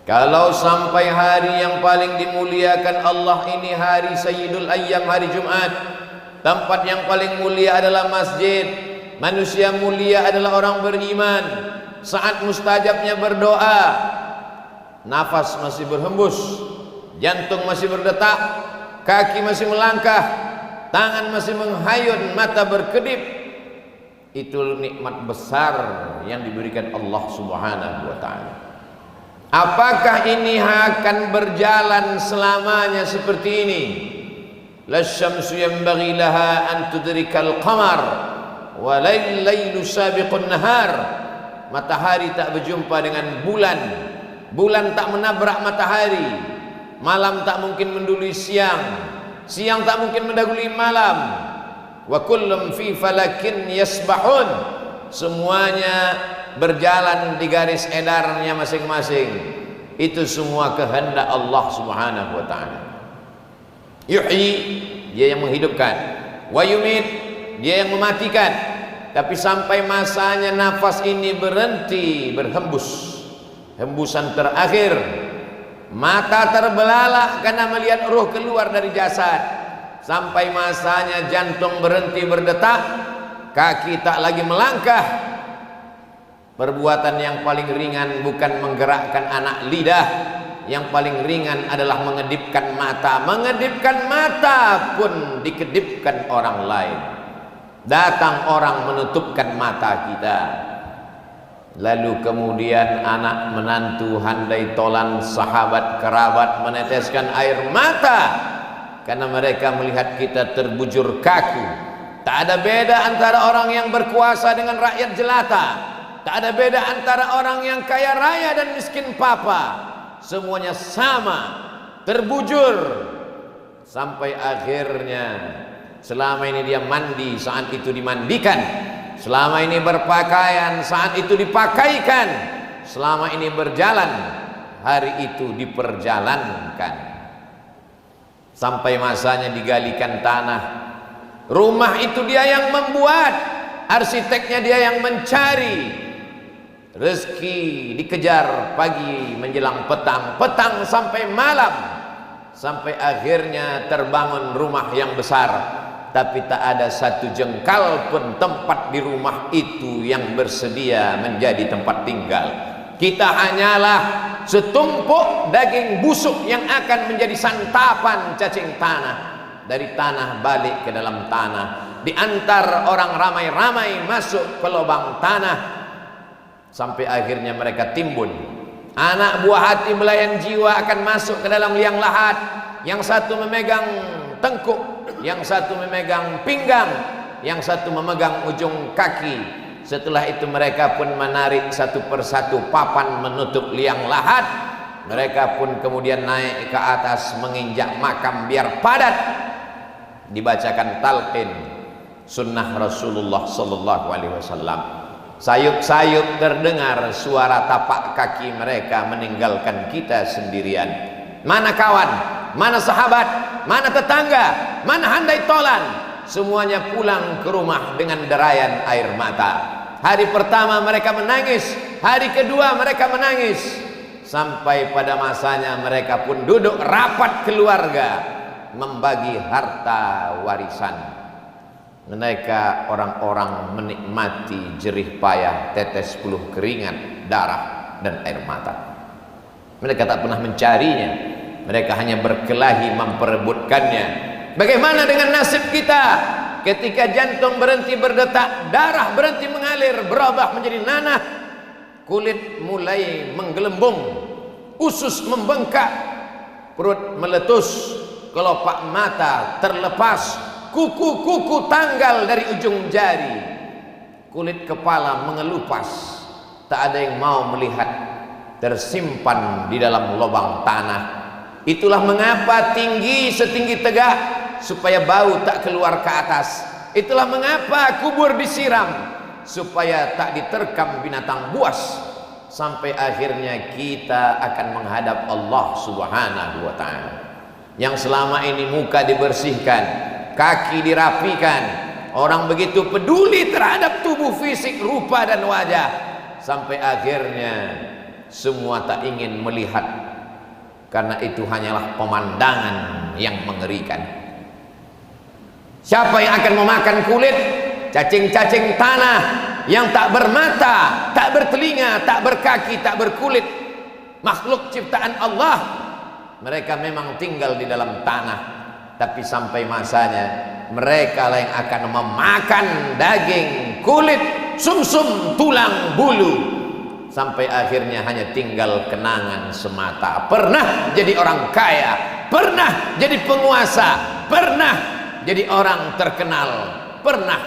Kalau sampai hari yang paling dimuliakan Allah ini hari Sayyidul Ayyam, hari Jumat, tempat yang paling mulia adalah masjid, manusia mulia adalah orang beriman, saat mustajabnya berdoa, nafas masih berhembus, jantung masih berdetak, kaki masih melangkah, tangan masih menghayun, mata berkedip. Itu nikmat besar yang diberikan Allah Subhanahu wa ta'ala. Apakah ini akan berjalan selamanya seperti ini? La syamsu yanbaghi laha an tudrikal qamar wa lailu sabiqun nahar. Matahari tak berjumpa dengan bulan, bulan tak menabrak matahari, malam tak mungkin mendului siang, siang tak mungkin mendahului malam. Wa kullum fi falakin yasbahun. Semuanya berjalan di garis edarnya masing-masing. Itu semua kehendak Allah Subhanahu wa ta'ala. Yuhyi, dia yang menghidupkan, wa yumit, dia yang mematikan. Tapi sampai masanya nafas ini berhenti berhembus, hembusan terakhir, mata terbelalak karena melihat ruh keluar dari jasad. Sampai masanya jantung berhenti berdetak, kaki tak lagi melangkah. Perbuatan yang paling ringan bukan menggerakkan anak lidah, yang paling ringan adalah mengedipkan mata. Mengedipkan mata pun dikedipkan orang lain. Datang orang menutupkan mata kita, lalu kemudian anak menantu, handai tolan, sahabat kerabat meneteskan air mata karena mereka melihat kita terbujur kaku. Tak ada beda antara orang yang berkuasa dengan rakyat jelata. Tak ada beda antara orang yang kaya raya dan miskin papa. Semuanya sama, terbujur. Sampai akhirnya, selama ini dia mandi, saat itu dimandikan. Selama ini berpakaian, saat itu dipakaikan. Selama ini berjalan, hari itu diperjalankan. Sampai masanya digalikan tanah. Rumah itu dia yang membuat, arsiteknya dia yang mencari. Rezeki dikejar pagi menjelang petang, petang sampai malam, sampai akhirnya terbangun rumah yang besar, tapi tak ada satu jengkal pun tempat di rumah itu yang bersedia menjadi tempat tinggal. Kita hanyalah setumpuk daging busuk yang akan menjadi santapan cacing tanah. Dari tanah balik ke dalam tanah, diantar orang ramai-ramai masuk ke lubang tanah, sampai akhirnya mereka timbun. Anak buah hati belayan jiwa akan masuk ke dalam liang lahat. Yang satu memegang tengkuk, yang satu memegang pinggang, yang satu memegang ujung kaki. Setelah itu mereka pun menarik satu persatu papan menutup liang lahat. Mereka pun kemudian naik ke atas menginjak makam biar padat. Dibacakan talqin sunnah Rasulullah sallallahu alaihi wasallam. Sayup-sayup terdengar suara tapak kaki mereka meninggalkan kita sendirian. Mana kawan, mana sahabat, mana tetangga, mana handai tolan, semuanya pulang ke rumah dengan derayan air mata. Hari pertama mereka menangis, hari kedua mereka menangis, sampai pada masanya mereka pun duduk rapat keluarga membagi harta warisan. Mereka orang-orang menikmati jerih payah tetes peluh keringat, darah dan air mata. Mereka tak pernah mencarinya, mereka hanya berkelahi memperebutkannya. Bagaimana dengan nasib kita ketika jantung berhenti berdetak, darah berhenti mengalir, berubah menjadi nanah, kulit mulai menggelembung, usus membengkak, perut meletus, kelopak mata terlepas, kuku-kuku tanggal dari ujung jari, kulit kepala mengelupas, tak ada yang mau melihat, tersimpan di dalam lubang tanah. Itulah mengapa tinggi setinggi tegak supaya bau tak keluar ke atas. Itulah mengapa kubur disiram supaya tak diterkam binatang buas. Sampai akhirnya kita akan menghadap Allah Subhanahu wa ta'ala, yang selama ini muka dibersihkan, kaki dirapikan, orang begitu peduli terhadap tubuh fisik, rupa dan wajah, sampai akhirnya semua tak ingin melihat, karena itu hanyalah pemandangan yang mengerikan. Siapa yang akan memakan kulit cacing-cacing tanah yang tak bermata, tak bertelinga, tak berkaki, tak berkulit, makhluk ciptaan Allah? Mereka memang tinggal di dalam tanah, tapi sampai masanya mereka lah yang akan memakan daging, kulit, sumsum, tulang, bulu, sampai akhirnya hanya tinggal kenangan semata. Pernah jadi orang kaya, pernah jadi penguasa, pernah jadi orang terkenal, pernah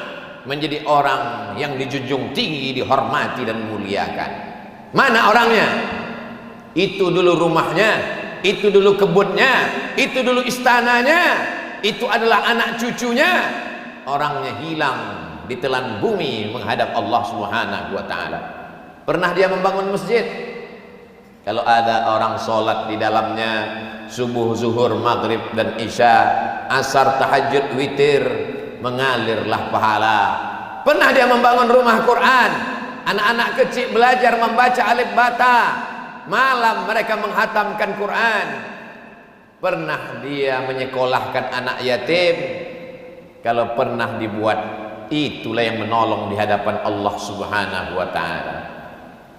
menjadi orang yang dijunjung tinggi, dihormati dan muliakan. Mana orangnya? Itu dulu rumahnya, itu dulu kebunnya, itu dulu istananya, itu adalah anak cucunya. Orangnya hilang ditelan bumi menghadap Allah Subhanahu wa ta'ala. Pernah dia membangun masjid? Kalau ada orang sholat di dalamnya, subuh, zuhur, maghrib dan isya, asar, tahajud, witir, mengalirlah pahala. Pernah dia membangun rumah Quran, anak-anak kecil belajar membaca alif bata, malam mereka menghatamkan Quran. Pernah dia menyekolahkan anak yatim? Kalau pernah dibuat, itulah yang menolong di hadapan Allah Subhanahu wa ta'ala.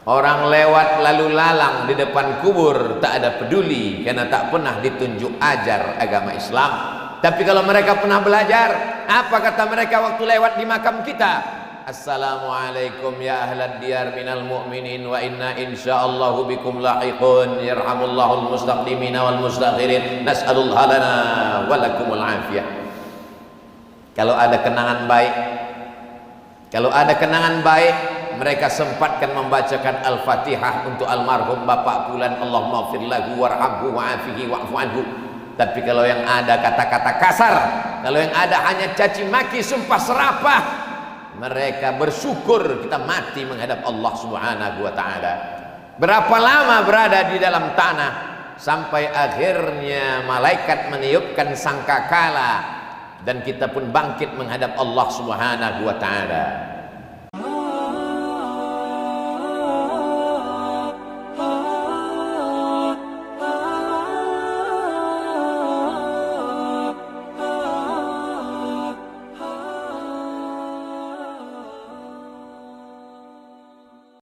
Orang lewat lalu lalang di depan kubur tak ada peduli, karena tak pernah ditunjuk ajar agama Islam. Tapi kalau mereka pernah belajar, apa kata mereka waktu lewat di makam kita? Assalamualaikum ya ahlad diyar minal mu'minin wa inna insyaallahu bikum lahiqun, yarhamullahul mustaqdimina wal mustakhirin, nas'alullah lana wa lakumul afiyah. Kalau ada kenangan baik, kalau ada kenangan baik, mereka sempatkan membacakan Al-Fatihah untuk almarhum Bapak Fulan, Allahumma ighfir lahu warhamhu wa'afihi wa'fu anhu. Tapi kalau yang ada kata-kata kasar, kalau yang ada hanya caci maki, sumpah serapah, mereka bersyukur kita mati menghadap Allah Subhanahu wa ta'ala. Berapa lama berada di dalam tanah sampai akhirnya malaikat meniupkan sangkakala dan kita pun bangkit menghadap Allah Subhanahu wa ta'ala.